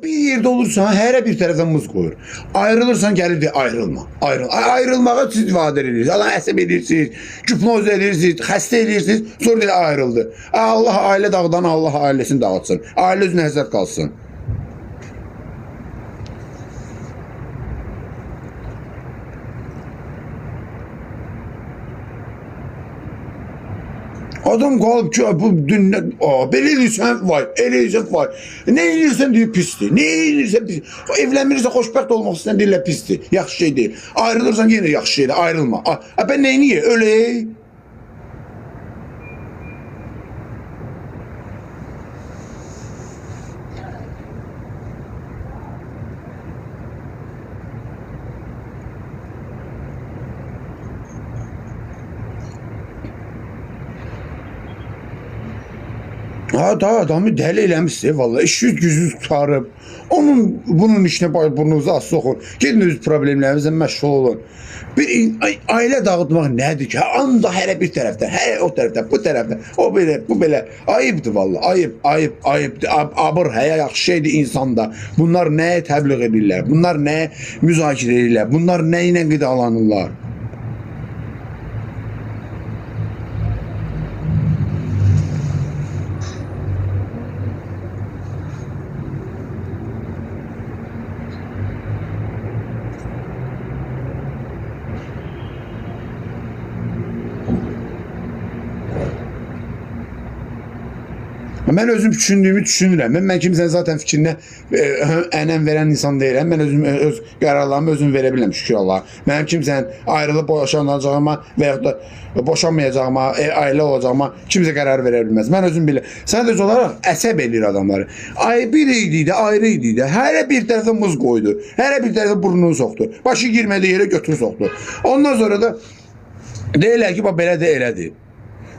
bir yerdə olursan, hərə bir tərəfdən muz qoyur. Ayrılırsan, gəlir deyir, ayrılma. Ayrılmağa siz vadir edirsiniz. Adam əsəb edirsiniz, küpnoz edirsiniz, xəstə edirsiniz, sonra deyir, ayrıldı. Allah ailə dağıdan, Allah ailəsini dağıtsın. Ailə özünə həsrət qalsın. Adam qalıb ki, bu dünya, belə edirsən, vay, elə edirsən, vay. Nə edirsən deyir, pisdir. Nə edirsən, pisdir. Evlənmirsən, xoşbəxt olmaq istəyən deyirlər, pisdir. Yaxşı şey deyil. Ayrılırsan, yenə yaxşı şeydir, ayrılma. Ben neyini ye, öley. Daha adamı dəli eləmişsə, vallahi işsiz gücünüz tutarıb, bunun işine burnunuzu az soxun, gedin öz problemlərinizlə məşğul olun. Bir ailə dağıtmaq nədir ki? Anda hərə bir tərəfdən, hərə o tərəfdən, bu tərəfdən, o belə, bu belə. Ayıbdır vallahi, ayıbdır. Abır, həya yaxşı şeydir insanda. Bunlar nəyə təbliğ edirlər? Bunlar nəyə müzakirə edirlər? Bunlar nə ilə qidalanırlar? Ben özüm düşündüğümü düşünürəm. Ben kimsenin zaten fikrine ənəm verən insan deyiləm. Ben özüm öz qərarlarımı özüm verə bilirəm, şükür Allah'a. Mənim kimsenin ayrılıb boşanacağıma və yaxud da boşanmayacağıma, ailə olacağıma kimsə qərar verə bilməz. Ben özüm bilirəm. Sadəcə olaraq əsəb eləyir adamları. Bir idi də, ayrı idi də. Hərə bir tərəfə muz qoydu. Hərə bir tərəfə burnunu soxdu. Başı girmədiyi yerə götürü soxdu. Ondan sonra da deyirlər ki, belə də elədir.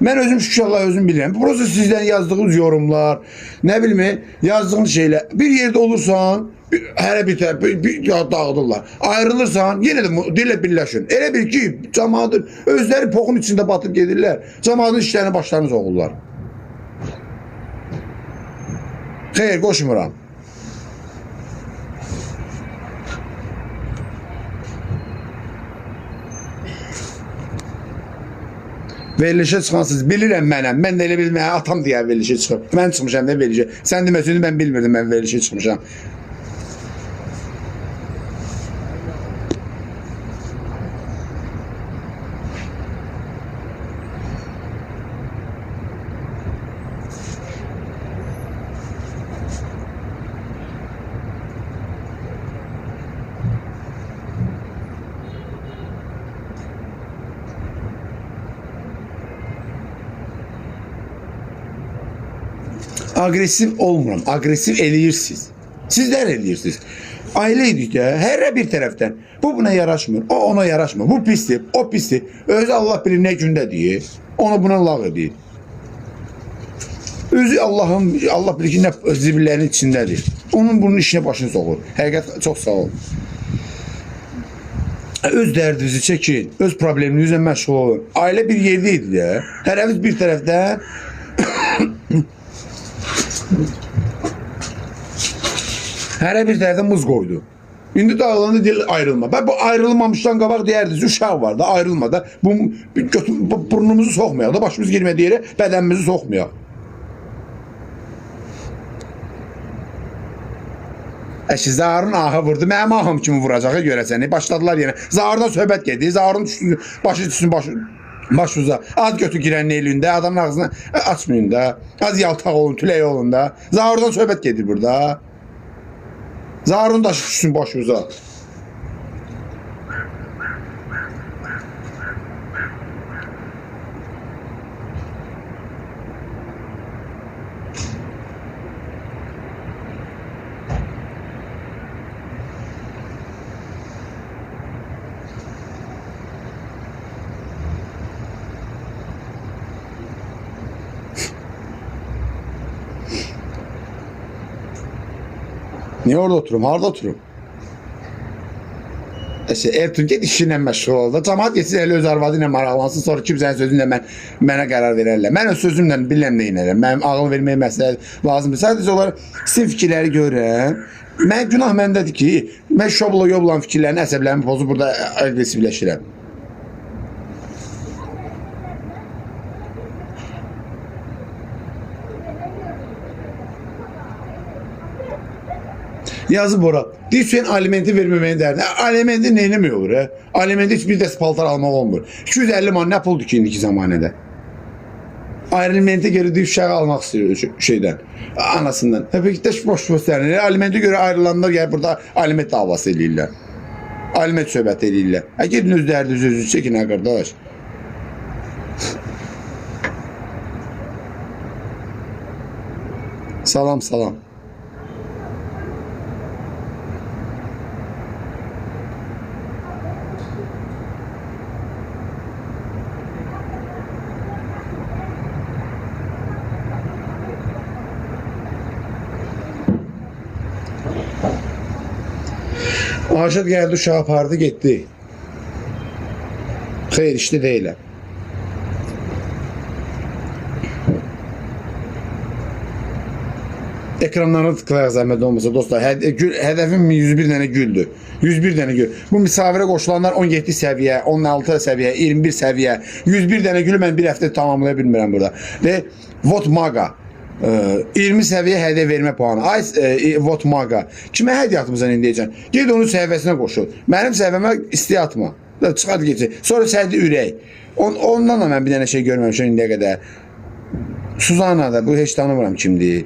Ben özüm şükür Allah özüm bilirəm. Burası sizden yazdığınız yorumlar, ne bileyim yazdığınız şeyler. Bir yerde olursan, her bir taraf dağıdırlar. Ayrılırsan, yine de dille birleşin. Elə bil ki, cemaatın özleri pokun içinde batıp gedirlər. Cemaatın işlerini başlarını soğurlar. Xeyr, qoşmuram. Verilişe çıxansınız, bilirəm mənəm. Mən də elə bilməyəm, atam deyə verilişe çıxıb. Mən çıxmışam da verilişe. Sən deməsini mən bilmirdim, mən verilişe çıxmışam. Agresif olmuram. Agresif eləyirsiniz. Sizler eləyirsiniz. Aileydik de her bir taraftan. Bu buna yaraşmır. O ona yaraşmır. Bu pisdir. O pisdir. Özü Allah bilir ne günde diye. Onu buna lağ edir. Özü Allah bilir ki ne zibillərin içindedir. Onun bunun işine başını soğur. Həqiqət çok sağ ol. Öz dərdinizi çəkin. Öz probleminizlə məşğul olun. Ailə bir yerdeydi de. Hərəmiz bir tərəfdən hərə bir tərəfdən muz qoydu. İndi dağılandı deyil ayrılma. Bu ayrılmamışdan qabaq deyərdiniz, uşaq var da ayrılma da. Burnumuzu soxmayaq da, başımız girmədiyi yerə bədənimizi soxmayaq. Əşi, Zaharın ahı vurdu. Mənim ahım kimi vuracağı görəsəni. Başladılar yenə. Zahardan söhbət gedir. Zaharın başı düşsün baş uza. Az götür girənin elində. Adamın ağzını açmayın da. Az yaltaq olun, tülək olun da. Zahardan söhbət gedir burada. Zaharın daşı düşsün başı uza. Niye orada oturum? Harda oturum? Ertuğrul get işinlə məşğul ol da. Cəmaət getsin elə öz arvadı ilə maraqlansın, sonra kimsənin sözünlə mənə qərar verərlər. Mən öz sözümlə bilirəm nə edərəm. Mənim ağıl verməyə məsələ lazımdır. Sadəcə olaraq sizin fikirləri görürəm. Mən günah məndədir ki, mən şobla yoblan fikirlərini, əsəblərimi pozub burada aqressivləşirəm. Yazı Bora. Deyir Hüseyin alimenti verməməyin dərdində. Alimenti neyləmək olur? Alimenti heç bir dəst paltar almaq olmur. 250 man nə puldur ki indiki zamanədə? Alimenti görə deyib uşağı almaq istəyir şeydən, anasından. Peki də boş göstərir. Alimenti görə ayrılanlar gəlir burada aliment davası eləyirlər. Aliment söhbət eləyirlər. Gedin öz dərdiniz özünüz çəkin ha qardaş. Salam, salam. Aşıq gəldi, uşağı apardı, getdi. Xeyr, işli deyiləm. Ekranlarına tıklayaq zəhmət olmasa dostlar. Hədəfim 101 dənə güldür. 101 dənə gül. Bu misafirə qoşulanlar 17 səviyyə, 16 səviyyə, 21 səviyyə, 101 dənə gülü mən bir həftə tamamlaya bilmirəm burada. Və Vot Maga 20 səviyyə hədiyyə vermə puanı. Ay Vot Maga. Kimə hədiyyə atmısan indi deyəcəm? Ged onun səhifəsinə qoşul. Mənim səhifəmə isti atma. Çıxart geçir. Sonra səhdi ürək. Ondan da mən bir dənə şey görməmişəm indiyə qədər. Suzana da bu heç tanımıram kimdir.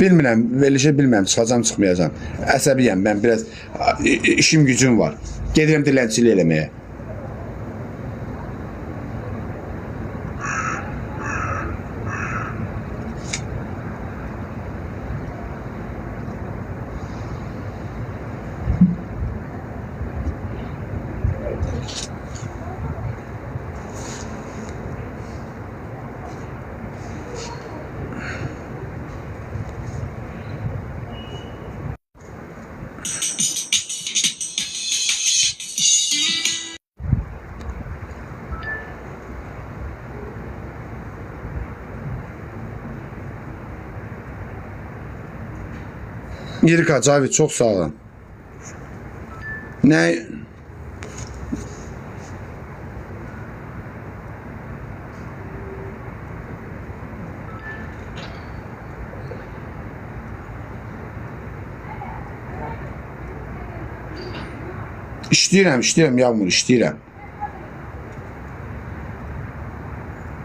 Bilmirəm, verilişə bilmirəm, çıxacam, çıxmayacam. Əsəbiyəm, mən biraz işim gücüm var. Gedirəm dilənçilik eləməyə. Yirika Cavid çok sağ olun. Ne? İşləyirəm Yağmur, işləyirəm.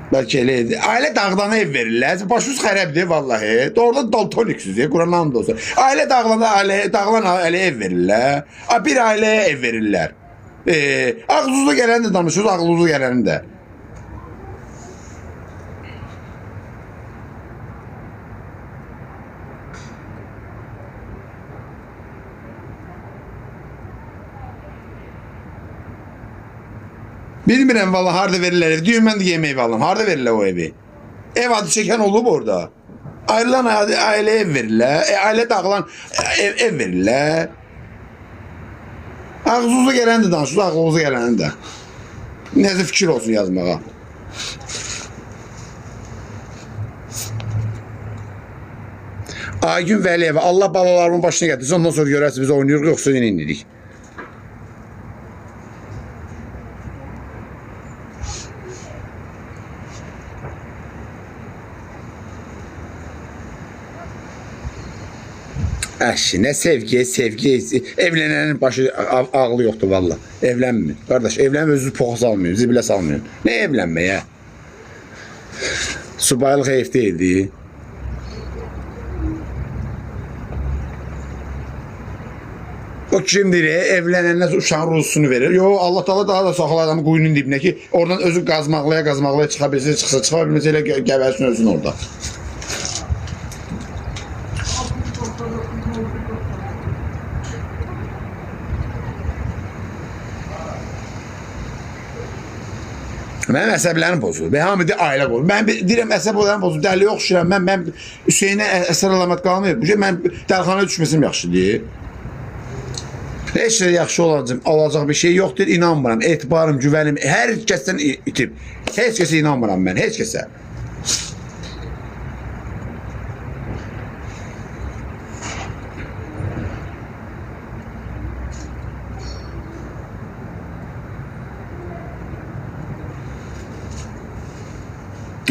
Bəlkə elə edir. Ailə dağılana ev verirlər. Başınız xərəbdir vallahi. Doğrudan daltoniksiniz ya, Quran and olsun. Ailə dağılan ailə ev verirlər. Bir ailəyə ev verirlər. Ağzınızda gələni də danışıyoruz, ağzınızda gələni də. Bilmirəm valla harda verirlər ev. Deyim mən də yemək alım. Harda verirlər o evi? Ev adı çəkən olub orada. Ayrılan ailə ev verirlər. Ailə dağılan ev verirlər. Ağzınıza gələni də danışıyoruz, ağzınıza gələni də. Nəzə fikir olsun yazmağa. Aygün Vəliyeva, Allah balalarımın başına gətirsin. Ondan sonra görərsiniz biz oynuyoruz, yoxsa yine indirik. Əşi, nə sevgi, evlənənin başı ağlı yoxdur valla. Evlənmir. Qardaş, evlənmir, özünüz poxa salmıyor, zibilə salmıyor. Nə evlənməyə? Subaylıq heyif deyildi. O kimdir, evlənəndən uşağın ruzusunu verir. Yo, Allah Taala daha da saxlar adamı quyunun dibinə ki, oradan özü qazmaqlaya çıxa bilsə, çıxa bilməsə elə gəbərsin özün orada. Mənim əsəblərim pozulur. Və hamı deyir ailə qurur. Mən deyirəm əsəblərim pozulur. Dəliyə oxşuram. Mən Hüseynə əsər əlamət qalmayıb. Mən dəlxanaya düşməsim yaxşıdır. Heç də yaxşı olacaq bir şey yoxdur. İnanmıram. Etibarım, güvənim hər kəsdən itib. Heç kəsə inanmıram mən. Heç kəsə.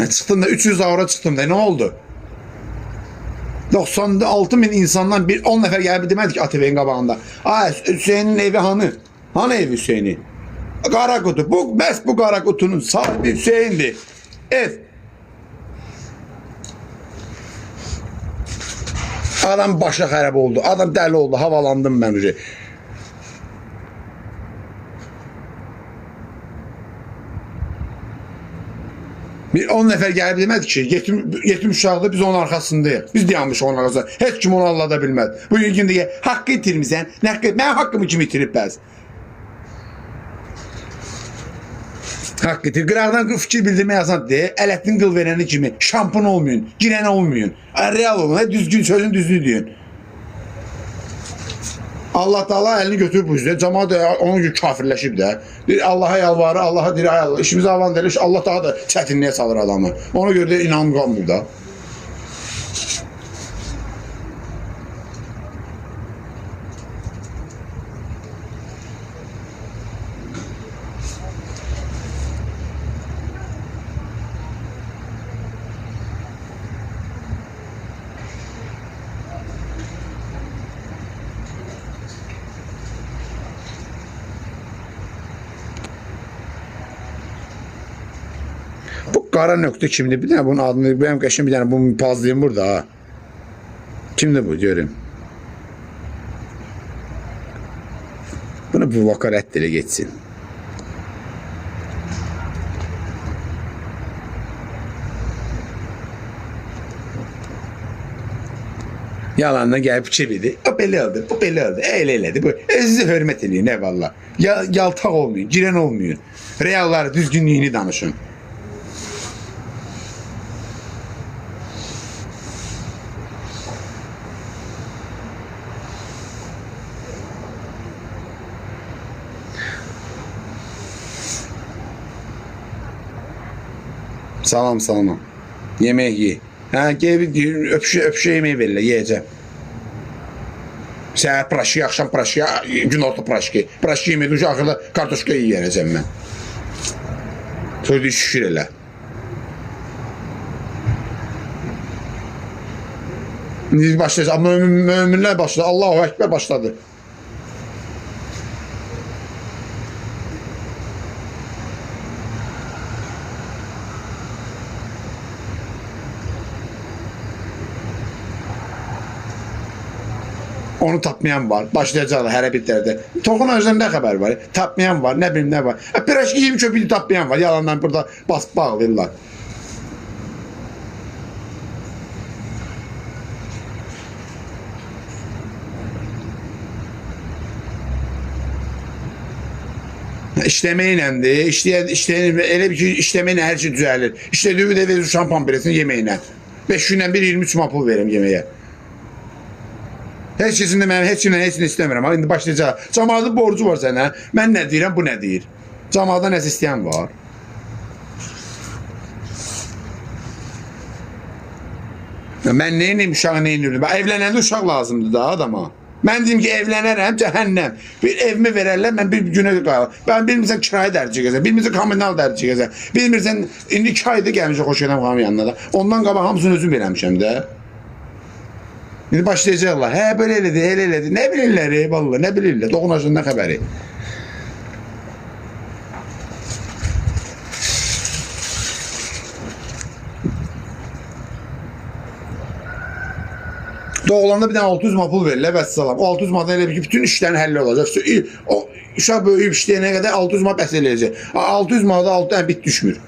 Çıxdım da 300 avro çıxdım da nə oldu? 96 min insandan 10 nəfər gəlib demədi ki ATV-nin qabağında. Ay Hüseynin evi hanı? Hanı evi Hüseyni? Qara qutu. Bəs bu qara qutunun sahibi Hüseyindir. Ev. Adam başı xərab oldu. Adam dəli oldu. Havalandım mən. Bir 10 nəfər gəlib demədi ki, yetim uşaqdır, biz onun arxasındayıq. Biz dayanmış onun arxasında. Heç kim onu allada bilmədi. Bugün gün deyək, haqqı itirmirsən, mənim haqqımı kim itirib bəz? Haqqı itir. Qıraqdan fikir bildirmək asandır. Ələddin qıl verəni kimi şampun olmayın, girən olmayın. Real olun, düzgün sözün düzünü deyin. Allah Taala əlini götürüb bu yüzden. Cemaat onun gibi kafirləşib də. Allah'a yalvarır, Allah'a deyir, ay Allah, işimizi avan deyir, Allah daha da çətinliyə salır adamı. Ona görə də inanım qalmır da. Bu qara nöqtə kimdir? Bir dənə bunun adını, benim qəşim bir dənə bunu pazlayım burada ha. Kimdir bu? Görüm. Bunu bu vakaret dilə geçsin. Yalanla gəlib çevirdi. O belə oldu, bu belə oldu, elə elədi. Bu sizi hörmət eləyin, nə valla. Yaltaq olmayın, girən olmayın. Realları, düzgünlüyünü danışın. Salam, salam. Yemək ye. Hə, öpüşə yemək verirlər, yeyəcəm. Səhər praşki, axşam praşki, gün orta praşki. Praşki yemək, axırda kartoşka yiyərəcəm mən. Sonra şükür elə. İndi başlayacaq, möminlər başladı, Allahu Ekber başladı. Onu tapmayan var. Başlayacaqlar hərə bir tərəfdə. Toxun özdən nə xəbər var? Tapmayan var, nə bilim nə var. Piraşki yiyib çöpünü tapmayan var. Yalandan burada basıb bağlayırlar. İşləməklədir. Elə bir ki, işləməklə hər şey düzəlir. İşlədiyi də verir şampan biləsini yeməklə. 5 gündən bir 23 pul verim yeməyə. Heç kesin də mənim heç kimlə istəmirəm. İndi başlayacaq. Cəmaatın borcu var sənə. Mən nə deyirəm, bu nə deyir? Cəmaatda nəsə istəyən var. Mən neyiniyim, uşağı neyiniyim? Evlənəndə uşaq lazımdır da adama. Mən deyim ki, evlənərəm, cəhənnəm. Bir evimi verərlər, mən bir günə qalır. Ben bilmirsən kirayə dərci gəzəm, bilmirsən kommunal dərci gəzəm. Bilmirsən, indi 2 ayda gəlmişə xoş edəm xanım yanına da. Ondan qabaq hamısını özüm verəmişəm də. İndi başlayacaqlar. Hə, belə elədi, elə elədi. Nə bilirlər, vallahi, nə bilirlər. Doğunacının nə xəbəri? Doğulanda bir dənə 600 pul verirlər, vəssalam. O 600 manatdan elə bir ki, bütün işlərin həlli olacaq. O uşaq böyüyüb işləyənə qədər 600 manat bəs eləyəcək. 600 manata 6 dənə bit düşmür.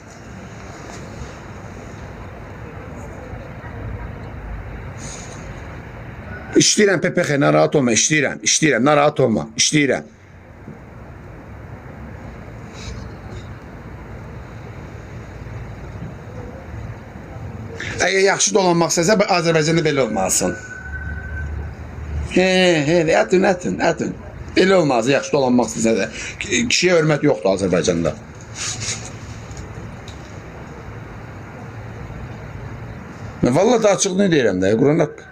İşləyirəm PPX, narahat olma, işləyirəm, narahat olma, işləyirəm. Əgər yaxşı dolanmaq istəsə, Azərbaycanda belə olmalısın. Ətün. Belə olmaz, yaxşı dolanmaq istəsə də. Kişiyə hörmət yoxdur Azərbaycanda. Vallahi da açıq ne deyirəm də, Quran haqqı.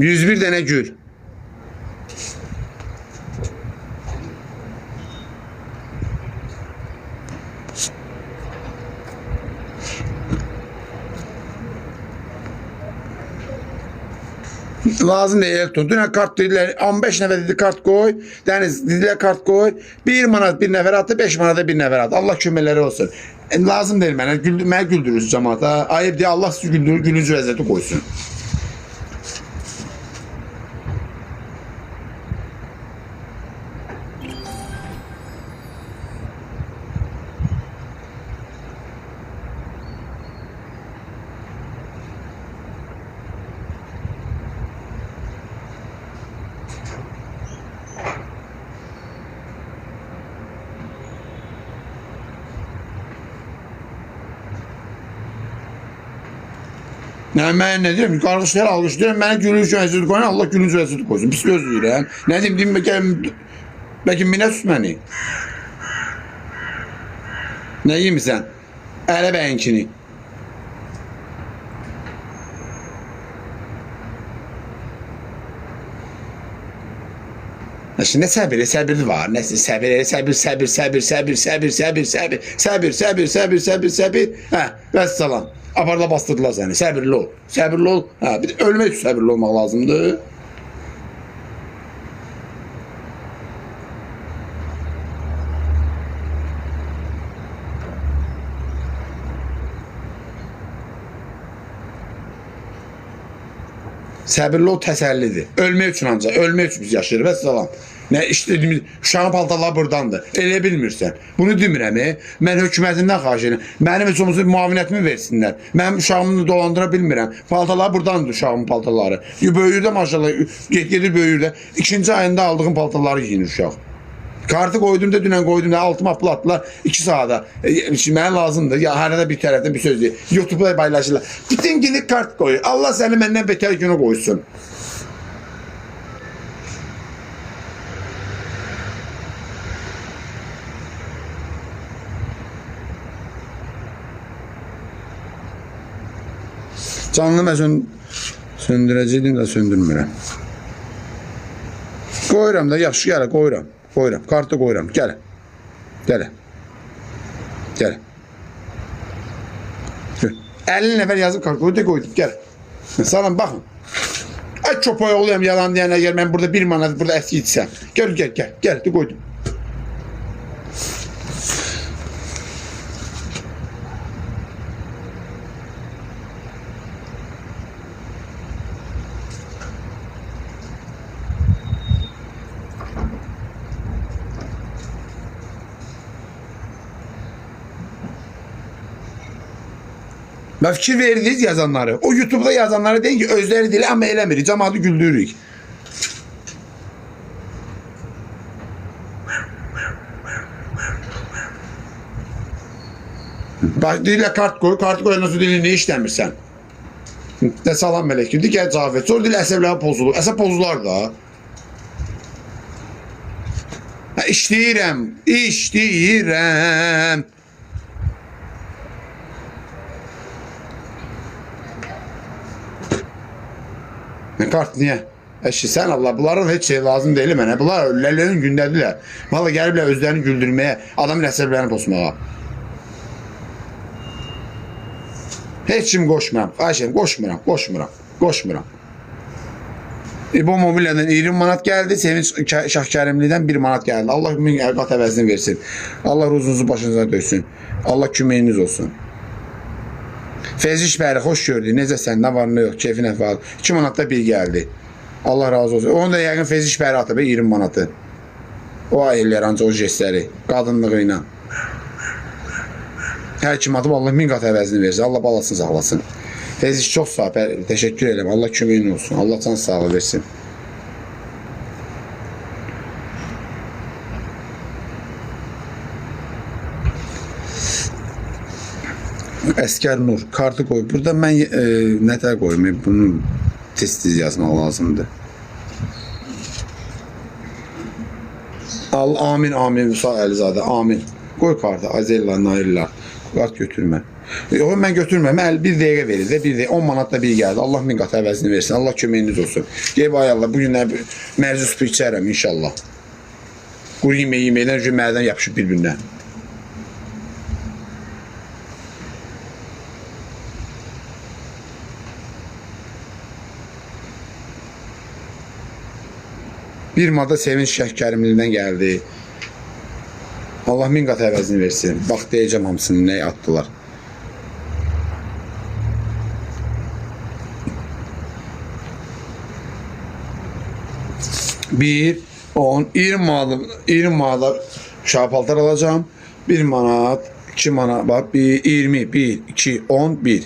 %100 dənə gül. Lazım değil elektron. Dünən kart dediler, 15 nəfər dedi kart koy. Dəniz dediler kart koy. 1 manat bir nəfər attı, 5 manata bir nəfər attı. Allah köməkləri olsun. Lazım değil mənə. Mənə güldürürsünüz cəmaata. Ayıb deyə Allah sizi gülüncü vəziyyəti qoysun. Yani ben ne diyeyim? Kardeşler alkışlıyorum. Bana gülüncü vəziyyəti koyun. Allah gülüncü vəziyyəti koysun. Pis göz deyirəm. Ne diyeyim? Belki minə sus məni. Ne yiyeyim sen? Ələ bəyinkini. Şimdi səbir var. Nəsə səbir. Hə, vəssalam. Aparla bastırdılar səni. Səbirli ol. Səbirli ol. Hə, bir də ölmək üçün səbirli olmaq lazımdır. Səbirli ol, təsəllidir. Ölmək üçün ancaq. Ölmək üçün biz yaşayırıq. Vəssalam. Nə işlədiyimiz uşağın paltarları burdandır. Elə bilmirsən. Bunu demirəm. Mən hökumətindən xahiş edirəm. Mənim heç olmasa müavinətimi versinlər. Mənim uşağımı dolandıra bilmirəm. Paltarları burdandır uşağımın paltarları. Böyüyür də maşallah. Gedir böyüyür də. 2-ci ayında aldığım paltarları giyinir uşaq. Kartı koydum da dünən koydum da altıma attılar 2 saata. Mənə lazımdır. Ya hərədə bir tərəfdən bir söz deyir. YouTube'da paylaşırlar. Bütün günlük kart koyuyor. Allah səni məndən betər günü koysun. Canlı mən söndürəcəkdim də söndürmürəm. Koyuram da yaxşı gələ koyuram. Koyuram. Kartı koyuram. Gel. Gel. Gel. 50 nəfər yazıb kart koydum. Koydum. Gel. Salam baxın. Ay çöpay olayım yalan deyən əgər mən burada 1 manat burada əski içsəm. Gel. Gel. De koydum. Ben fikir verdiniz yazanları. O YouTube'da yazanları deyin ki özleri değil ama eləmir. Cemaatı güldürürük. Bak deyirlər kart koy. Kartı koyandan sonra deyirlər ne işləmirsən? De salam melek. De gel cavab et. Sonra deyirlər əsəbləri pozulur. Əsəb pozular da. İşləyirəm. Ne kart niye? Eşi sen Allah bunların hiç şey lazım değil mənə. Bunlar ölülərin gündədirlər. Valla gəliblər özlərini güldürməyə, adamın əsəblərini pozmağa. Heç kim qoşmuram. Ayşem qoşmuram. İbo Mobilya'dan 20 manat geldi. Sevinç Şahkərimli'den 1 manat geldi. Allah min qat əvəzini versin. Allah ruzunuzu başınıza döysün. Allah küməyiniz olsun. Feyzi Şbəri hoş gördük. Necəsən? Nə var, nə yox? Keyfin əhval. 2 manatda bir geldi. Allah razı olsun. Onu da yəqin Feyzi Şbəri atıb 20 manatı. O eləyər ancaq o jestləri. Qadınlığı ilə. Hər kim atıb Allah min qat əvəzini versin. Allah balasını saxlasın. Feyziş çox sağ ol. Təşəkkür edirəm. Allah köməyin olsun. Allah can sağlığı versin. Əskər Nur kartı qoy. Burada mən nətər qoyum? Bunu tez-tez yazmaq lazımdır. Amin, amin, Musa Əlizadə, amin. Qoy kartı, Azella, Naillər. Kart götürmə. Yox, mən götürməm. Bir dəqiqə verir də, 10 manatla bir gəldi. Allah min qat əvəzini versin. Allah köməyiniz olsun. Qeyb ay Allah, bugün mərzi su içərəm inşallah. Quru yeməkdən üçün mədən yapışıb bir-birinə. Bir madda Sevinç Şəhkərimlidən gəldi. Allah min qat əvəzini versin. Bax, deyəcəm hamısını, nəyə atdılar. Bir, 10, 20 manat şapaltar alacağım. 1 manat, 2 manat, bax, 20, 1, 2, 10, 1.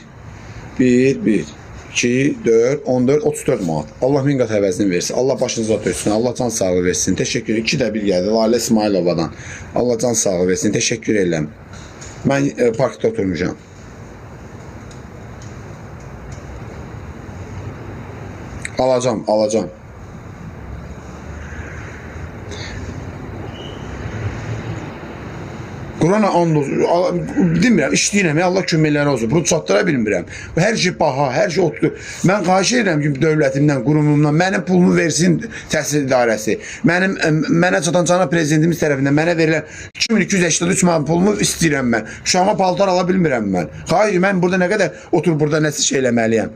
1, 2, 4, 14, 34 manat. Allah min qat əvəzini versin. Allah başınıza döysün. Allah can sağlığı versin. Təşəkkür. 2 də bir gəldi. Lalə İsmailovadan. Allah can sağlığı versin. Təşəkkür edirəm. Mən parkda oturmuşam. Alacağım. Qurana and olsun. Demirəm, işləyirəm, Allah köməkləri olsun. Bunu çatdıra bilmirəm. Hər şey baha, hər şey otdur. Mən xahiş edirəm ki, dövlətimdən, qurumumdan mənim pulumu versin təhsil idarəsi. Mənə çatan cənab prezidentimiz tərəfindən mənə verilən 2283 manat pulumu istəyirəm mən. Uşağıma paltar ala bilmirəm mən. Xahiş, mən burada nə qədər oturub burada nəsə şey eləməliyəm.